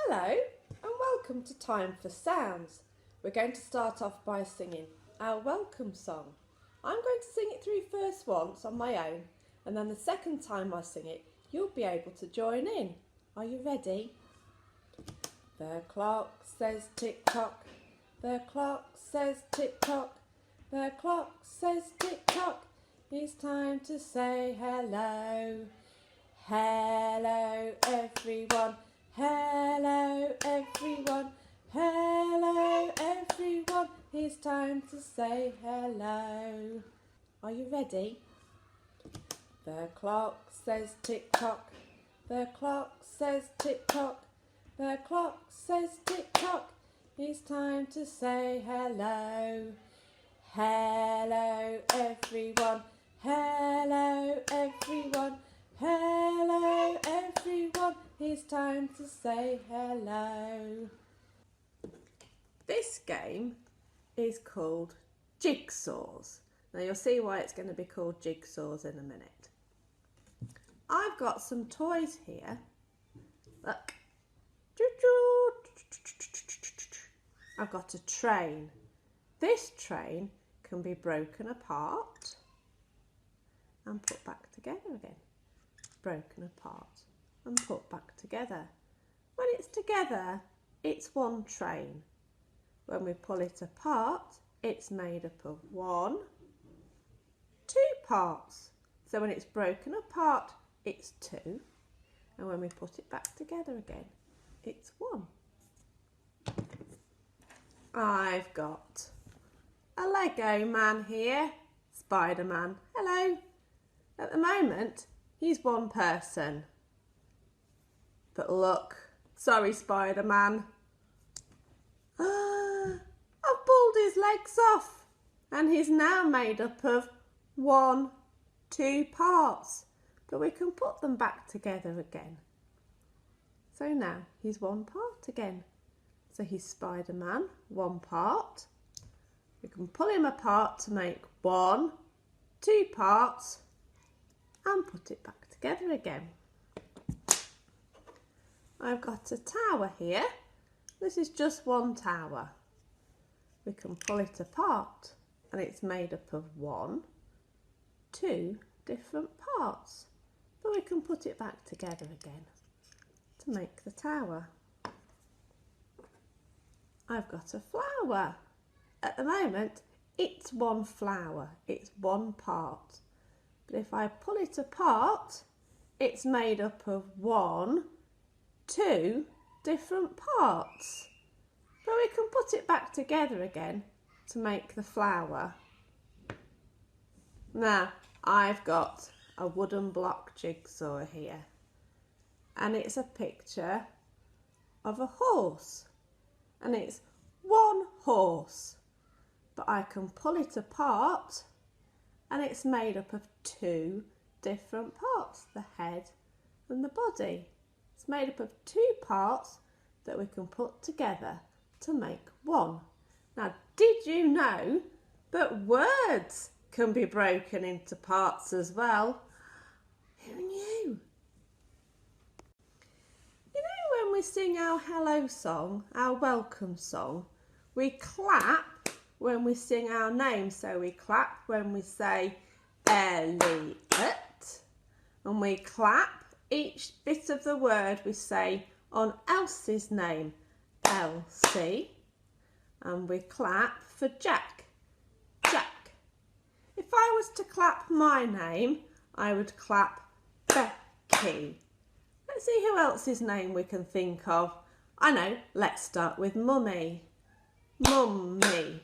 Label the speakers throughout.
Speaker 1: Hello and welcome to Time for Sounds. We're going to start off by singing our welcome song. I'm going to sing it through first once on my own, and then the second time I sing it you'll be able to join in. Are you ready? The clock says tick tock, the clock says tick tock, the clock says tick tock. It's time to say hello. Hello everyone, hello everyone, hello everyone. It's time to say hello. Are you ready? The clock says tick tock, the clock says tick tock, the clock says tick tock. It's time to say hello. Hello everyone, hello everyone, hello everyone. It's time to say hello. This game is called Jigsaws. Now you'll see why it's going to be called Jigsaws in a minute. I've got some toys here. Look. I've got a train. This train can be broken apart and put back together again. Broken apart and put back together. When it's together, it's one train. When we pull it apart, it's made up of two parts. So when it's broken apart, it's two. And when we put it back together again, it's one. I've got a Lego man here, Spider-Man. Hello. At the moment, he's one person. But look, sorry Spider-Man. I've pulled his legs off and he's now made up of two parts. But we can put them back together again. So now he's one part again. So he's Spider-Man, one part. We can pull him apart to make two parts and put it back together again. I've got a tower here. This is just one tower. We can pull it apart and it's made up of two different parts. But we can put it back together again to make the tower. I've got a flower. At the moment, it's one flower. It's one part. But if I pull it apart, it's made up of two different parts. But we can put it back together again to make the flower. Now, I've got a wooden block jigsaw here. And it's a picture of a horse. And it's one horse. But I can pull it apart and it's made up of two different parts, the head and the body. It's made up of two parts that we can put together to make one. Now, did you know that words can be broken into parts as well? Who knew? You know when we sing our hello song, our welcome song, we clap when we sing our name. So we clap when we say Elliot, and we clap each bit of the word we say on Elsie's name, Elsie, and we clap for Jack, Jack. If I was to clap my name, I would clap Becky. Let's see who else's name we can think of. I know, let's start with Mummy. Mummy.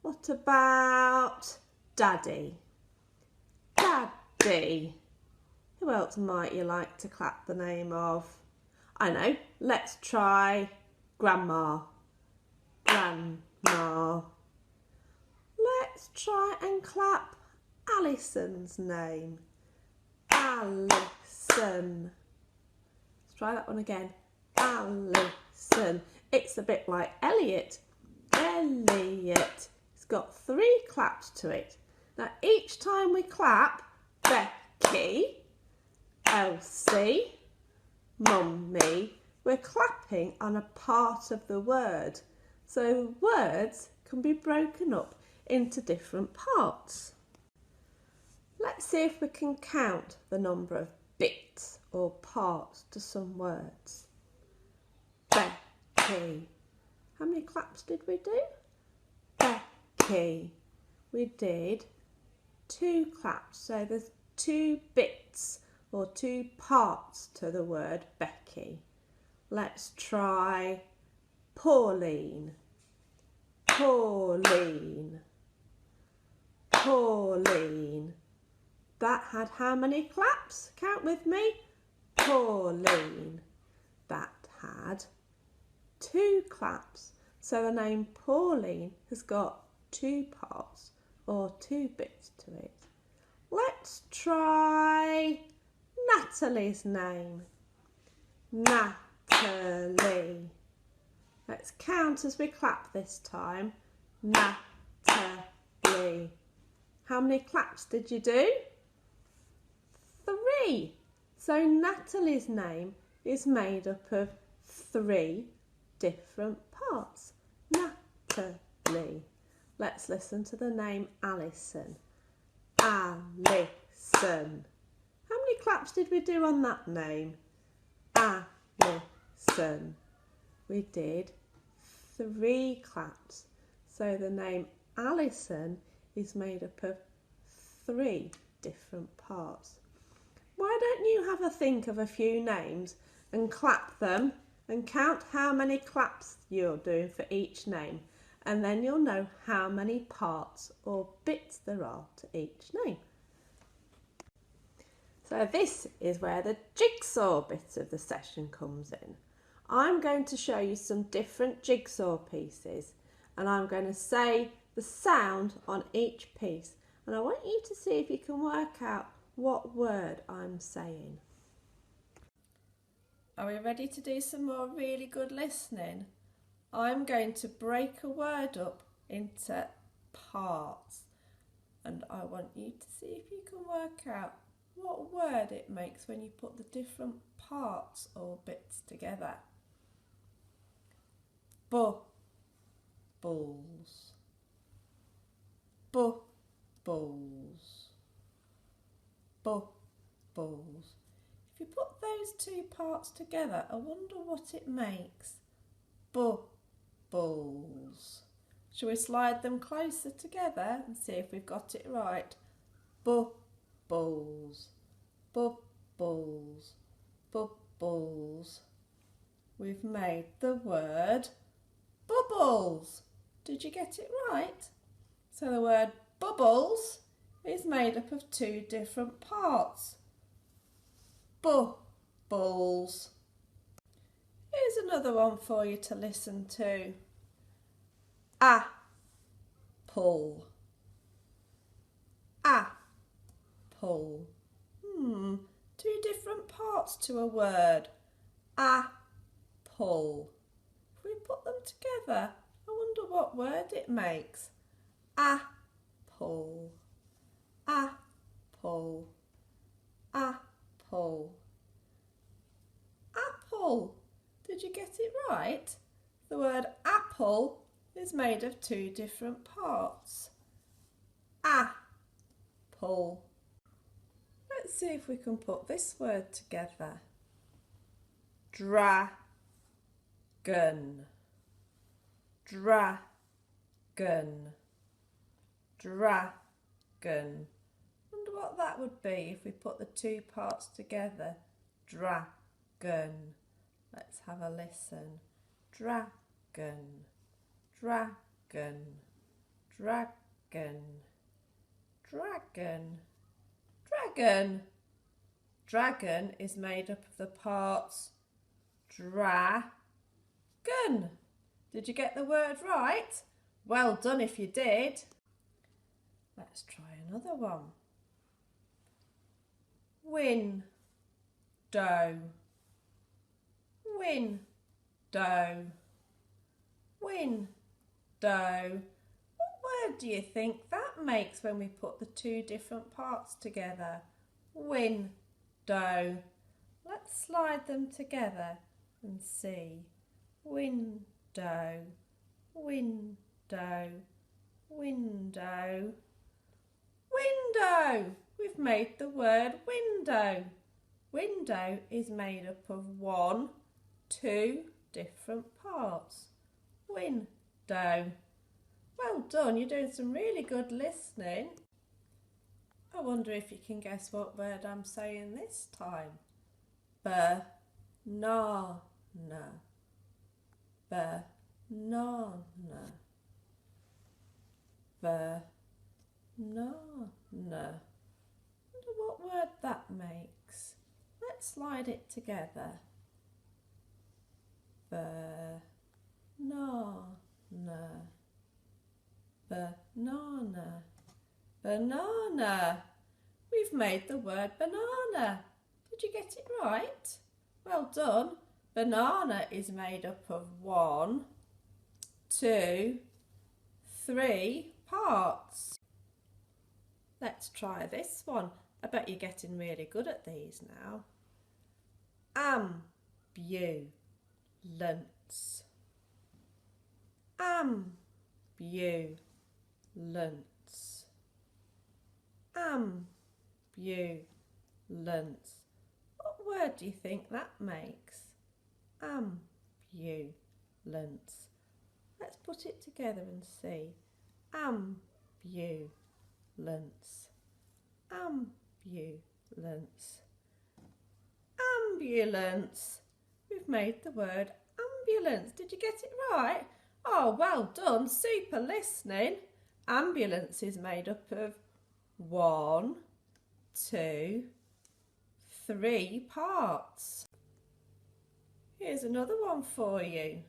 Speaker 1: What about Daddy? Daddy. Who else might you like to clap the name of? I know, let's try Grandma. Grandma. Let's try and clap Alison's name. Alison. Let's try that one again. Alison. It's a bit like Elliot. Elliot. It's got three claps to it. Now each time we clap, Becky, Elsie, Mummy, we're clapping on a part of the word. So words can be broken up into different parts. Let's see if we can count the number of bits or parts to some words. Becky. How many claps did we do? Becky. We did 2 claps. So there's 2 bits or 2 parts to the word Becky. Let's try Pauline. Pauline. Pauline. That had how many claps? Count with me. Pauline. That had 2 claps. So the name Pauline has got 2 parts or 2 bits to it. Let's try Natalie's name. Natalie. Let's count as we clap this time. Natalie. How many claps did you do? 3. So Natalie's name is made up of 3 different parts. Natalie. Let's listen to the name Alison. Alison. How many claps did we do on that name? Alison. We did 3 claps. So the name Alison is made up of 3 different parts. Why don't you have a think of a few names and clap them and count how many claps you're doing for each name, and then you'll know how many parts or bits there are to each name. So this is where the jigsaw bit of the session comes in. I'm going to show you some different jigsaw pieces, and I'm going to say the sound on each piece, and I want you to see if you can work out what word I'm saying. Are we ready to do some more really good listening? I'm going to break a word up into parts, and I want you to see if you can work out what word it makes when you put the different parts or bits together. Bubbles. Bubbles. Bubbles. If you put those 2 parts together, I wonder what it makes. Bubbles. Shall we slide them closer together and see if we've got it right? Bubbles. Bubbles. Bubbles. We've made the word bubbles. Did you get it right? So the word bubbles is made up of 2 different parts. Bubbles. Here's another one for you to listen to. Apple. Apple. 2 different parts to a word. Apple. If we put them together, I wonder what word it makes. Apple. Apple. Apple. Apple. Did you get it right? The word apple is made of 2 different parts. Apple. Let's see if we can put this word together. Dragon. Dragon. Dragon. Wonder what that would be if we put the 2 parts together. Dragon. Let's have a listen. Dragon. Dragon. Dragon. Dragon. Dragon. Dragon is made up of the parts dragon. Did you get the word right? Well done if you did. Let's try another one. Window. Window. Window. What word do you think that makes when we put the 2 different parts together? Window. Let's slide them together and see. Window, window, window, window. We've made the word window. Window is made up of 1, 2 different parts. Window. Well done, you're doing some really good listening. I wonder if you can guess what word I'm saying this time. Banana. Banana. Banana. Wonder what word that makes. Let's slide it together. Banana. Banana. Banana. We've made the word banana. Did you get it right? Well done. Banana is made up of 1, 2, 3 parts. Let's try this one. I bet you're getting really good at these now. Ambulance. Ambulance. Ambulance. What word do you think that makes? Ambulance. Let's put it together and see. Ambulance. Ambulance. Ambulance. We've made the word ambulance. Did you get it right? Oh, well done. Super listening. Ambulance is made up of 1, 2, 3 parts. Here's another one for you.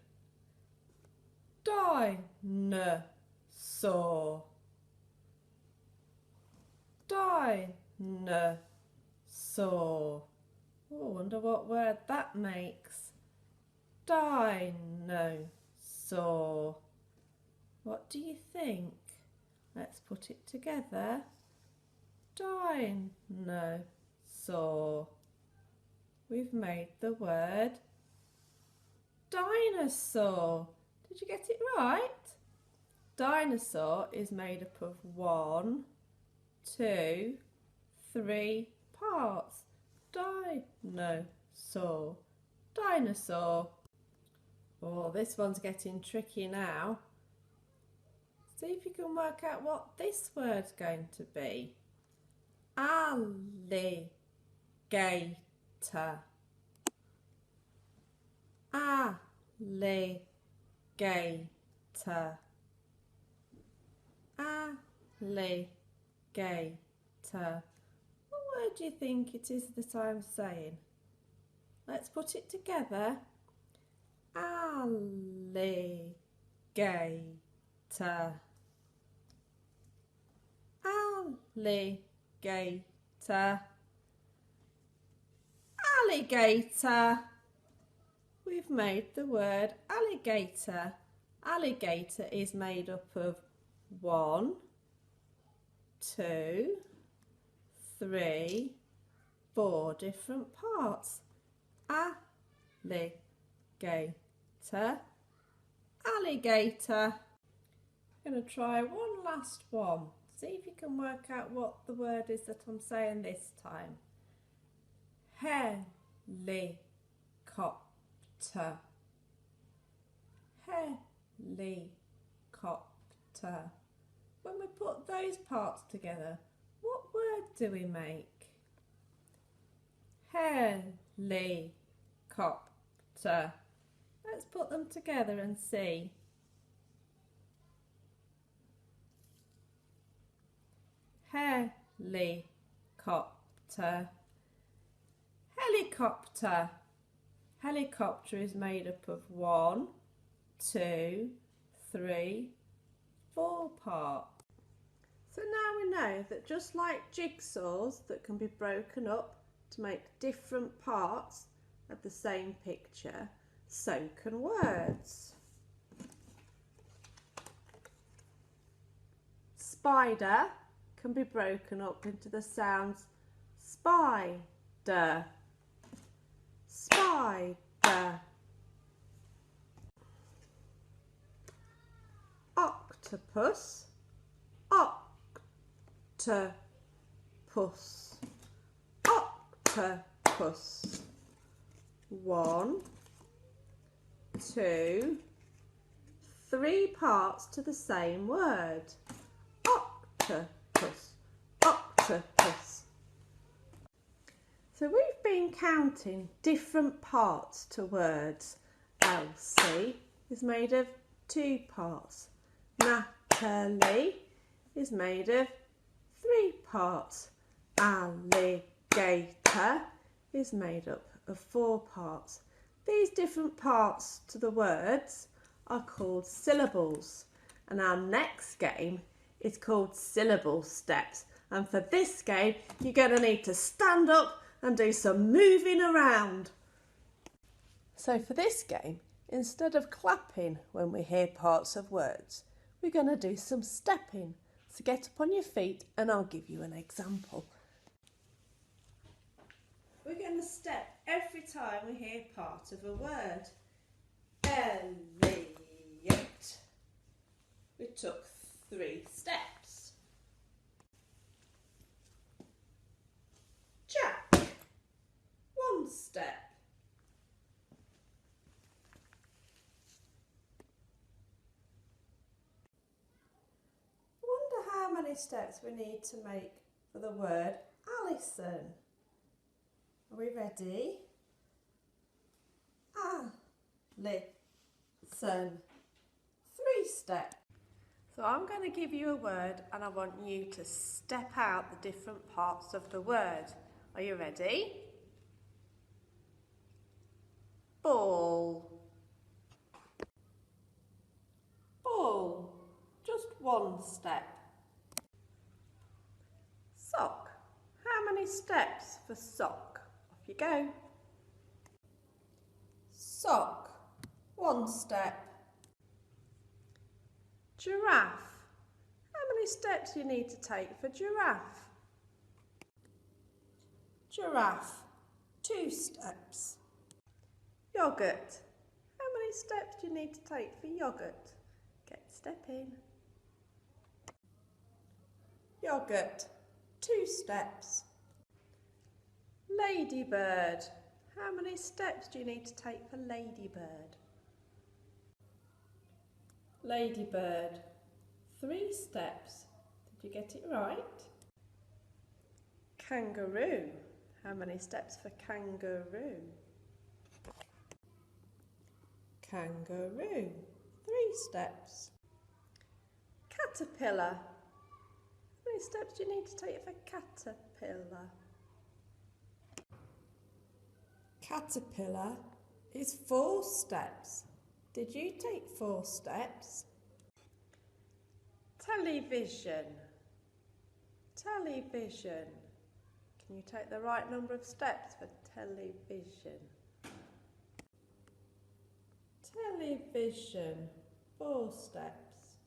Speaker 1: Dinosaur. Dinosaur. Oh, I wonder what word that makes. Dinosaur. What do you think? Let's put it together. Dinosaur. We've made the word dinosaur. Did you get it right? Dinosaur is made up of 1, 2, 3 parts. Dinosaur. Dinosaur. Oh, this one's getting tricky now. See if you can work out what this word's going to be. Alligator. Alligator. Alligator. What word do you think it is that I'm saying? Let's put it together. Alligator. Alligator. Alligator. We've made the word alligator. Alligator is made up of 1, 2, 3, 4 different parts. Alligator. Alligator. I'm going to try one last one. See if you can work out what the word is that I'm saying this time. Helicopter. Helicopter. When we put those parts together, what word do we make? Helicopter. Let's put them together and see. Helicopter. Helicopter. Helicopter is made up of 1, 2, 3, 4 parts. So now we know that just like jigsaws that can be broken up to make different parts of the same picture, so can words. Spider can be broken up into the sounds spider, spider, octopus, octopus, octopus. 1, 2, 3 parts to the same word. Octopus, octopus. So we've been counting different parts to words. Elsie is made of 2 parts. Natalie is made of 3 parts. Alligator is made up of 4 parts. These different parts to the words are called syllables, and our next game is called syllable steps, and for this game you're going to need to stand up and do some moving around. So for this game, instead of clapping when we hear parts of words, we're going to do some stepping. So get up on your feet and I'll give you an example. We're going to step every time we hear part of a word. Elliot. We took 3 steps. Jack. 1 step. I wonder how many steps we need to make for the word Alison. Are we ready? Alison. 3 steps. So I'm going to give you a word and I want you to step out the different parts of the word. Are you ready? Ball. Ball. Just 1 step. Sock. How many steps for sock? Off you go. Sock. 1 step. Giraffe. How many steps do you need to take for giraffe? Giraffe. 2 steps. Yogurt. How many steps do you need to take for yogurt? Get stepping. Yogurt. 2 steps. Ladybird. How many steps do you need to take for ladybird? Ladybird. 3 steps. Did you get it right? Kangaroo. How many steps for kangaroo? Kangaroo. 3 steps. Caterpillar. How many steps do you need to take for caterpillar? Caterpillar is 4 steps. Did you take 4 steps? Television. Television. Can you take the right number of steps for television? Television. 4 steps.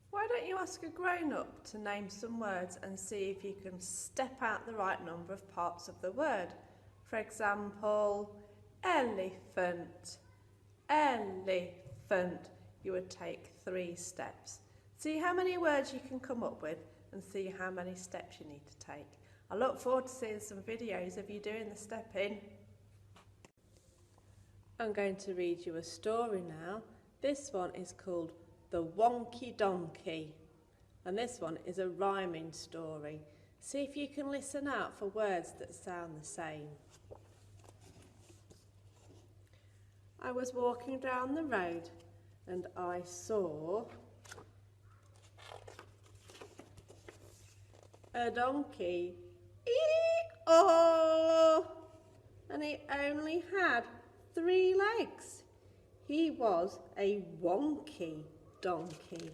Speaker 1: Why don't you ask a grown-up to name some words and see if you can step out the right number of parts of the word? For example, elephant. Elephant. You would take 3 steps. See how many words you can come up with and see how many steps you need to take. I look forward to seeing some videos of you doing the stepping. I'm going to read you a story now. This one is called The Wonky Donkey, and this one is a rhyming story. See if you can listen out for words that sound the same. I was walking down the road and I saw a donkey, ee-oh, and he only had 3 legs. He was a wonky donkey.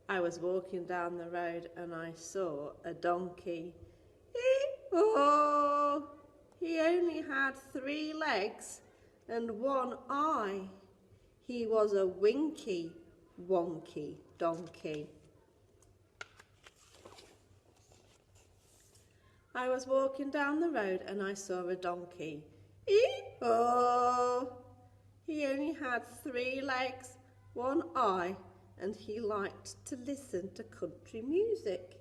Speaker 1: I was walking down the road and I saw a donkey, ee-oh, he only had 3 legs and 1 eye. He was a winky, wonky donkey. I was walking down the road and I saw a donkey. Ee-oh! He only had 3 legs, 1 eye, and he liked to listen to country music.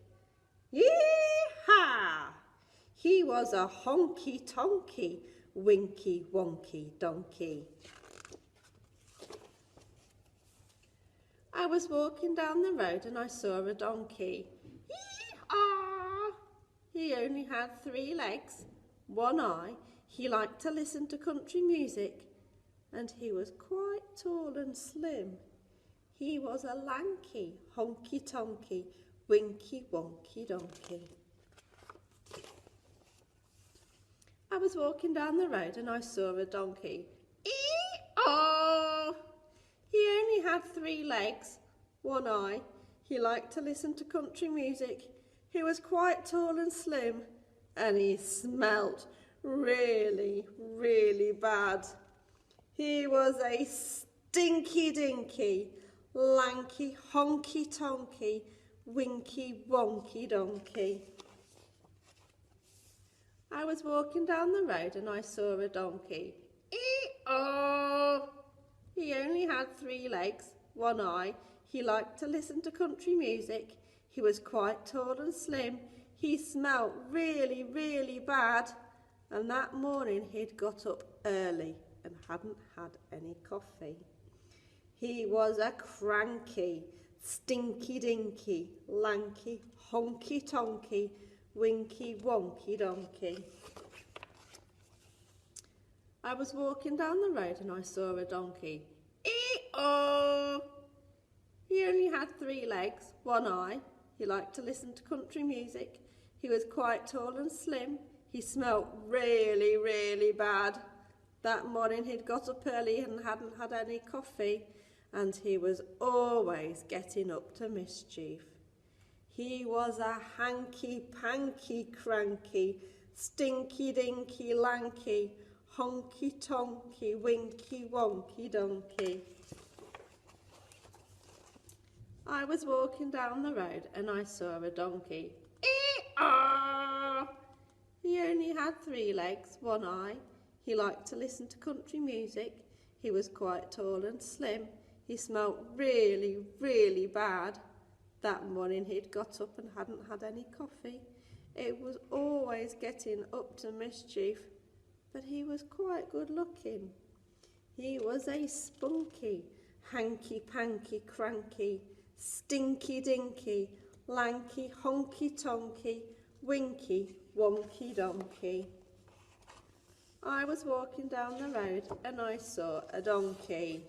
Speaker 1: Yee-haw! He was a honky-tonky, winky-wonky donkey. I was walking down the road and I saw a donkey. Yee-haw! He only had 3 legs, 1 eye. He liked to listen to country music, and he was quite tall and slim. He was a lanky, honky-tonky, winky-wonky donkey. I was walking down the road and I saw a donkey. Ee-haw! He only had 3 legs, 1 eye. He liked to listen to country music. He was quite tall and slim, and he smelt really, really bad. He was a stinky-dinky, lanky, honky-tonky, winky-wonky donkey. I was walking down the road and I saw a donkey. Ee-haw! He only had 3 legs, 1 eye. He liked to listen to country music. He was quite tall and slim. He smelt really, really bad. And that morning he'd got up early and hadn't had any coffee. He was a cranky, stinky-dinky, lanky, honky-tonky, winky-wonky donkey. I was walking down the road and I saw a donkey. Ee-haw! He only had 3 legs, 1 eye. He liked to listen to country music. He was quite tall and slim. He smelt really, really bad. That morning he'd got up early and hadn't had any coffee, and he was always getting up to mischief. He was a hanky-panky cranky, stinky-dinky lanky, honky-tonky, winky-wonky donkey. I was walking down the road and I saw a donkey. Ee-haw! He only had 3 legs, 1 eye. He liked to listen to country music. He was quite tall and slim. He smelt really, really bad. That morning he'd got up and hadn't had any coffee. It was always getting up to mischief, but he was quite good looking. He was a spunky, hanky-panky cranky, stinky-dinky, lanky, honky-tonky, winky-wonky donkey. I was walking down the road and I saw a donkey.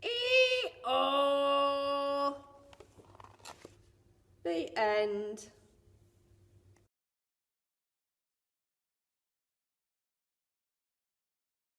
Speaker 1: Ee-haw! The end.